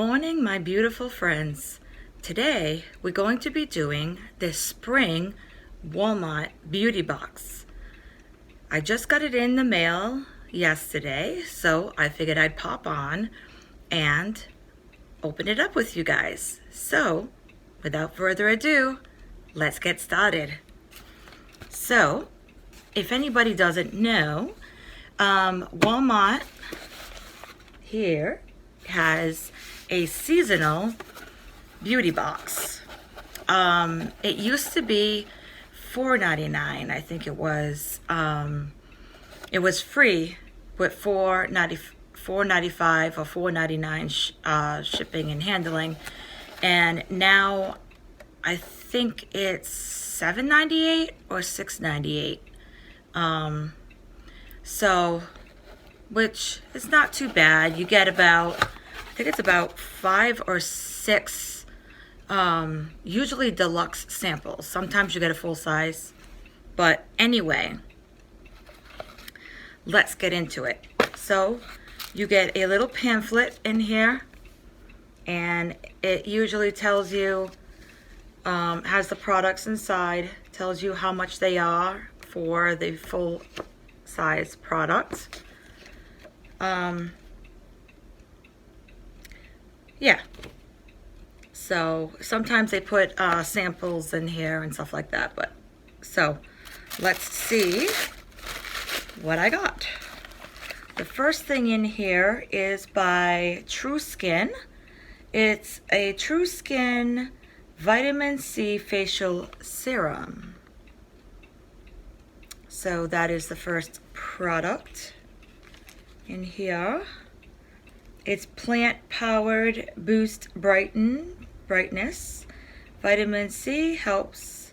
morning, my beautiful friends. Today, we're going to be doing this spring Walmart beauty box. I just got it in the mail yesterday, so I figured I'd pop on and open it up with you guys. So, without further ado, let's get started. So, if anybody doesn't know, Walmart here has a seasonal beauty box. It used to be $4.99, I think it was. It was free with $4.95 or $4.99 shipping and handling, and now I think it's $7.98 or $6.98. So, which is not too bad. You get about, I think it's about 5 or 6 usually deluxe samples. Sometimes you get a full size. But anyway, let's get into it. So you get a little pamphlet in here, and it usually tells you, has the products inside, tells you how much they are for the full size product. Yeah, so sometimes they put samples in here and stuff like that, but so let's see what I got. The first thing in here is by True Skin. It's a True Skin Vitamin C Facial Serum. So that is the first product in here. It's plant-powered boost brightness. Vitamin C helps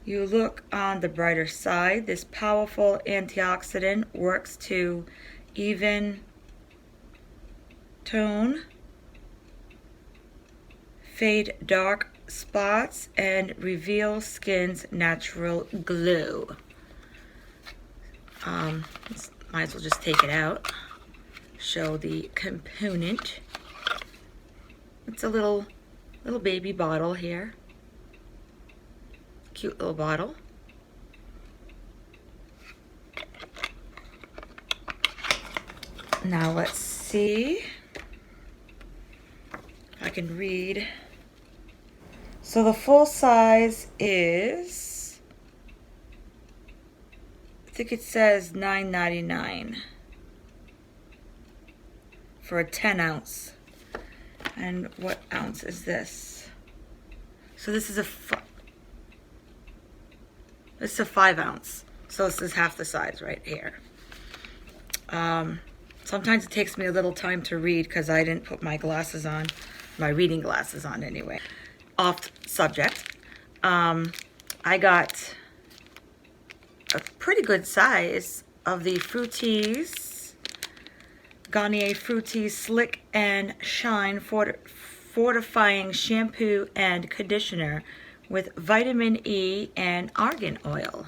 you look on the brighter side. This powerful antioxidant works to even tone, fade dark spots, and reveal skin's natural glow. Might as well just take it out. Show the component. It's a little baby bottle here. Cute little bottle. Now let's see if I can read. So the full size is, I think it says $9.99 for a 10 ounce. And what ounce is this? So this is a 5 ounce. So this is half the size right here. Sometimes it takes me a little time to read because I didn't put my glasses on, my reading glasses on anyway. Off subject. I got a pretty good size of the Fructis, Garnier Fructis Slick and Shine Fortifying Shampoo and Conditioner with vitamin E and argan oil.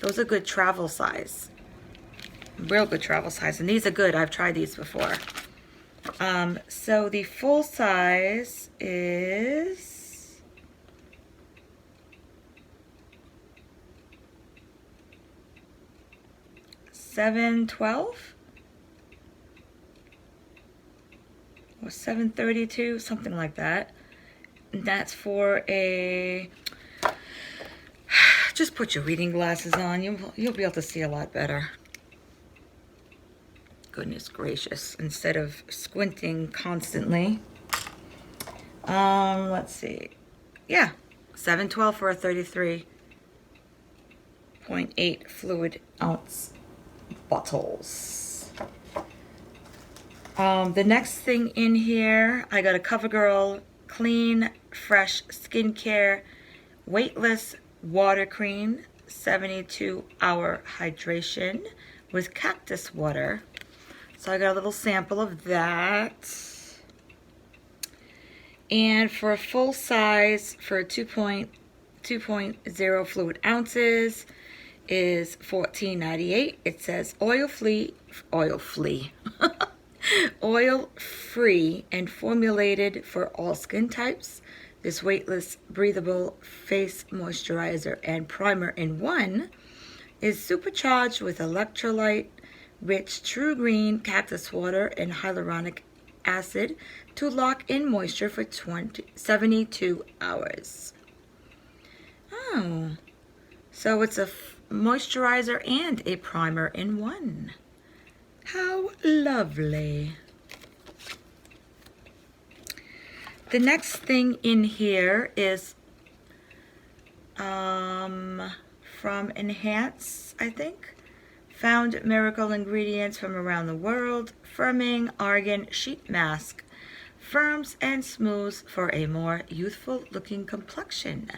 Those are good travel size. Real good travel size. And these are good. I've tried these before. So the full size is $7.12 or $7.32, something like that. And that's for a, just put your reading glasses on. You'll be able to see a lot better. Goodness gracious, instead of squinting constantly. Let's see. Yeah, $7.12 for a 33.8 fluid ounce bottles. The next thing in here, I got a CoverGirl Clean Fresh Skincare Weightless Water Cream, 72-hour hydration with cactus water. So I got a little sample of that. And for a full size, for 2.0 fluid ounces, is $14.98. It says oil free Oil-free and formulated for all skin types, this weightless, breathable face moisturizer and primer in one is supercharged with electrolyte-rich true green cactus water and hyaluronic acid to lock in moisture for 72 hours. Oh, so it's a moisturizer and a primer in one. How lovely. The next thing in here is from Enhance, I think. Found miracle ingredients from around the world. Firming Argan Sheet Mask. Firms and smooths for a more youthful looking complexion.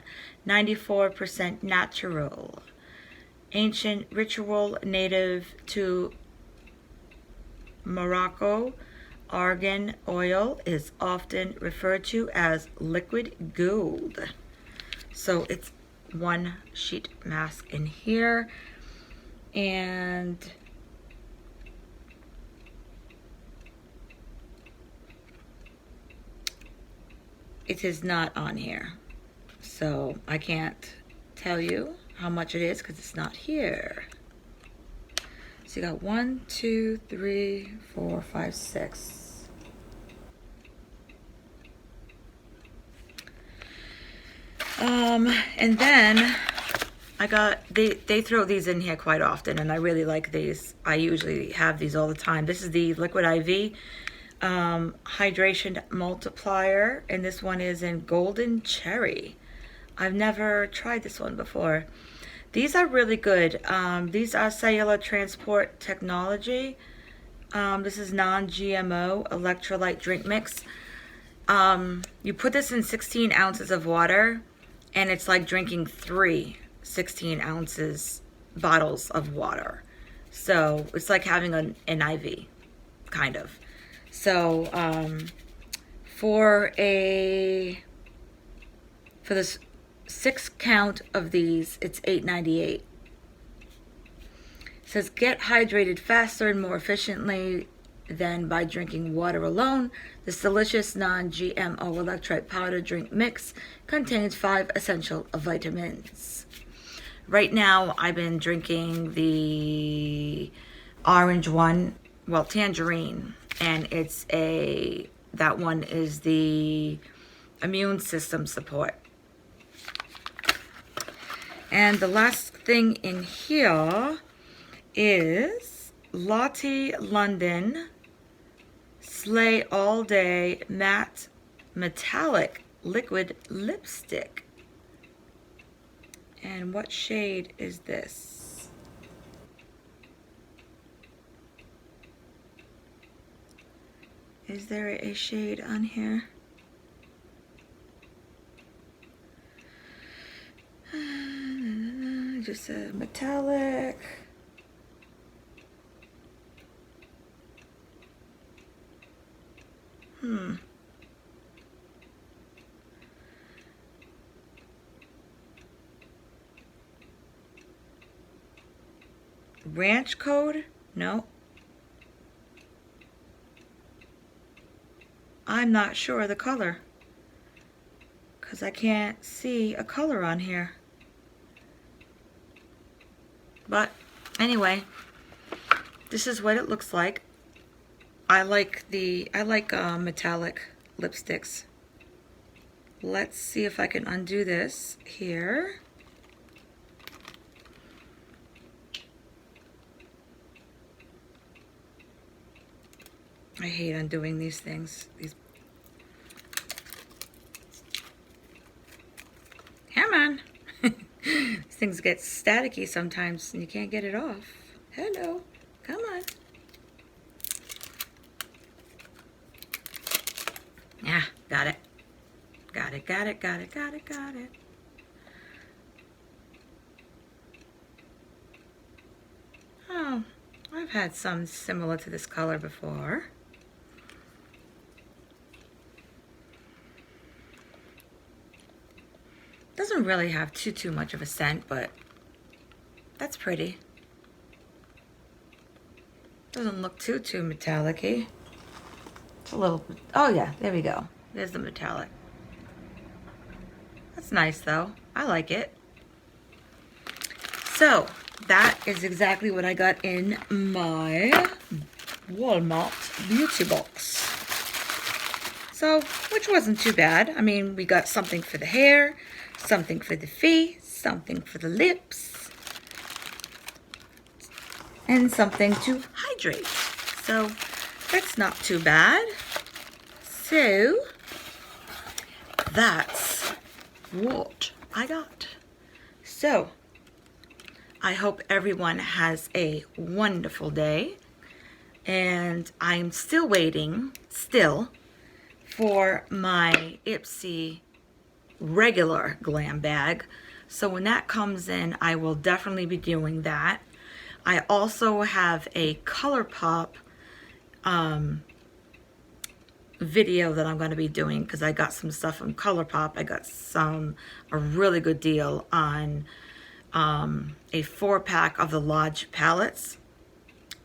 94% natural. Ancient ritual native to Morocco. Argan oil is often referred to as liquid gold. So it's one sheet mask in here, and it is not on here, so I can't tell you how much it is because it's not here. So you got 1, 2, 3, 4, 5, 6. And then I got, they throw these in here quite often, and I really like these. I usually have these all the time. This is the Liquid IV Hydration Multiplier, and this one is in Golden Cherry. I've never tried this one before. These are really good. These are cellular transport technology. This is non-GMO electrolyte drink mix. You put this in 16 ounces of water, and it's like drinking 3 16 ounces bottles of water. So it's like having an IV, kind of. So for this 6 count of these, it's $8.98. It says get hydrated faster and more efficiently than by drinking water alone. This delicious non-GMO electrolyte powder drink mix contains 5 essential vitamins. Right now, I've been drinking the orange one, well, tangerine, and that one is the immune system support. And the last thing in here is Lottie London Slay All Day Matte Metallic Liquid Lipstick. And what shade is this? Is there a shade on here? Just a metallic. Ranch code? No. I'm not sure of the color, because I can't see a color on here. But anyway, this is what it looks like. I like metallic lipsticks. Let's see if I can undo this here. I hate undoing these things. Come on. These things get staticky sometimes and you can't get it off. Hello. Come on. Yeah, got it. Got it, got it, got it, got it, got it. Oh, I've had some similar to this color before. Doesn't really have too much of a scent, but that's pretty. Doesn't look too metallic-y. a little, oh yeah, there we go. There's the metallic. That's nice though. I like it. So that is exactly what I got in my Walmart beauty box. So, which wasn't too bad. I mean, we got something for the hair, something for the face, something for the lips, and something to hydrate. So that's not too bad. So that's what I got. So I hope everyone has a wonderful day. And I'm still waiting, for my Ipsy regular glam bag. So when that comes in, I will definitely be doing that. I also have a ColourPop video that I'm going to be doing because I got some stuff from ColourPop. I got a really good deal on a 4-pack of the Lodge palettes,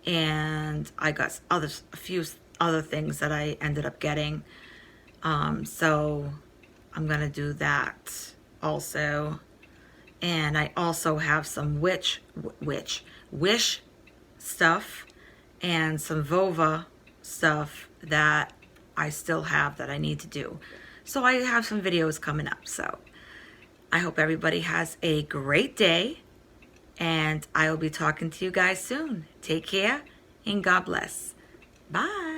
and I got a few other things that I ended up getting. So I'm gonna do that also. And I also have some Wish stuff and some Vova stuff that I still have that I need to do. So I have some videos coming up. So I hope everybody has a great day, and I will be talking to you guys soon. Take care and God bless. Bye.